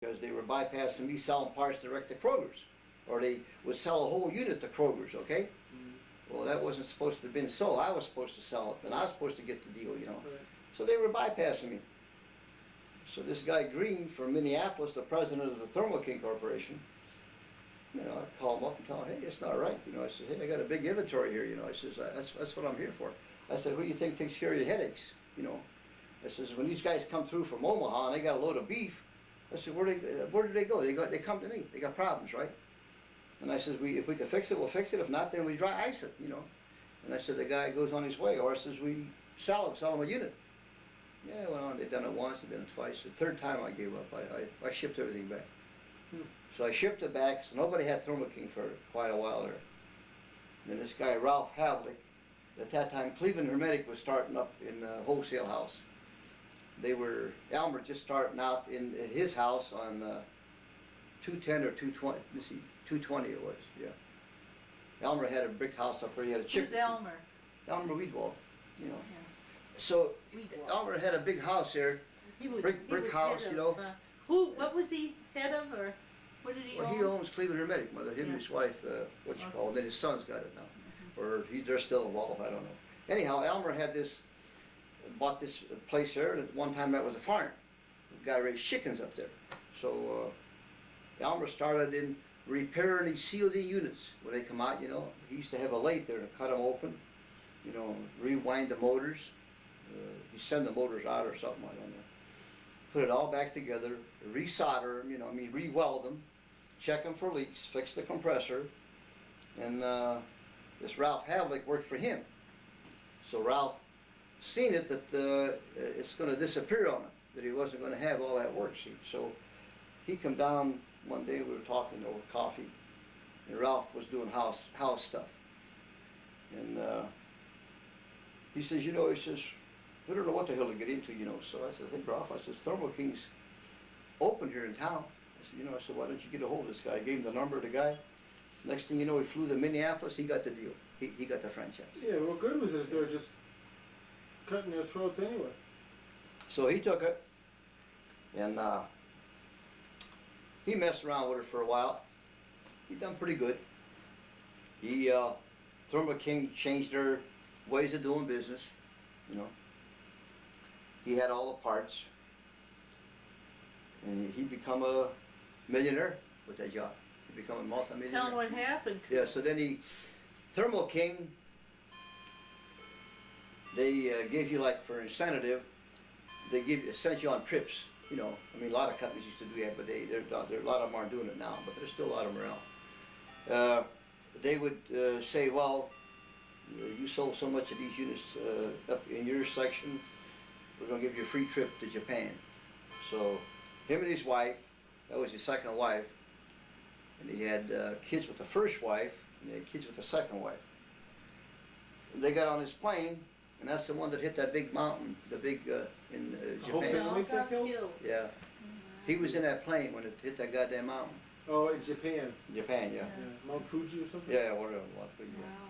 because they were bypassing me selling parts direct to Kroger's. Or they would sell a whole unit to Kroger's, okay? Well, that wasn't supposed to have been so. I was supposed to sell it, and I was supposed to get the deal, you know. Right. So they were bypassing me. So this guy Green from Minneapolis, the president of the Thermo King Corporation, you know, I call him up and tell him, hey, it's not right. You know, I said, hey, I got a big inventory here, you know. I says, that's what I'm here for. I said, who do you think takes care of your headaches, you know? I says, when these guys come through from Omaha and they got a load of beef, I said, where do they go? They come to me. They got problems, right? And I says, if we can fix it, we'll fix it. If not, then we dry ice it, you know. And I said, the guy goes on his way. Or I says, we sell him a unit. Yeah, I went on. They've done it once, they've done it twice. The third time I gave up. I shipped everything back. So I shipped it back. So nobody had Thermo King for quite a while there. And then this guy, Ralph Havlick, at that time, Cleveland Hermetic was starting up in the wholesale house. Elmer just starting out in his house on 210 or 220, let's see, 220 it was, yeah. Elmer had a brick house up there, he had a chicken. Who's Elmer? Elmer Weedwall, you know. Yeah. So Weedwall. Elmer had a big house there. He was, Brick he was house, head you of, know. what was he head of, or what did he Well, own? he owns Cleveland Hermetic, mother, him and Yeah. his wife, what you Okay. call it, then his son's got it now. Or they're still involved, I don't know. Anyhow, Elmer had bought this place there, and at one time that was a farm. The guy raised chickens up there. So Elmer started in repairing these sealed-in units when they come out, you know. He used to have a lathe there to cut them open, you know, rewind the motors. You send the motors out or something, I don't know. Put it all back together, resolder them, you know, re-weld them, check them for leaks, fix the compressor. And this Ralph Havlick worked for him. So Ralph seen it that it's going to disappear on him, that he wasn't going to have all that work. See, so he come down one day. We were talking over coffee, and Ralph was doing house stuff, and he says, you know, he says, we don't know what the hell to get into, you know. So I said, hey, Ralph, I says, Thermo King's open here in town. I said, you know, I said, why don't you get a hold of this guy? I gave him the number of the guy. Next thing you know, he flew to Minneapolis. He got the deal. He got the franchise. Yeah, what good was it if they were just cutting their throats anyway? So he took it, and he messed around with it for a while. He done pretty good. Thermo King changed their ways of doing business, you know. He had all the parts, and he become a millionaire with that job. He become a multi-millionaire. Tell him what happened. Yeah, so then Thermo King, they give you, like, for incentive, they send you on trips, you know. I mean, a lot of companies used to do that, but there a lot of them aren't doing it now, but there's still a lot of them around. They would say, well, you sold so much of these units up in your section, we're going to give you a free trip to Japan. So him and his wife, that was his second wife, and he had kids with the first wife, and he had kids with the second wife. They got on this plane, and that's the one that hit that big mountain, the big in whole Japan. They all family got killed? killed. Yeah, he was in that plane when it hit that goddamn mountain. Oh, in Japan. Japan, yeah. Yeah. Mount Fuji or something? Yeah, whatever. Yeah. Wow.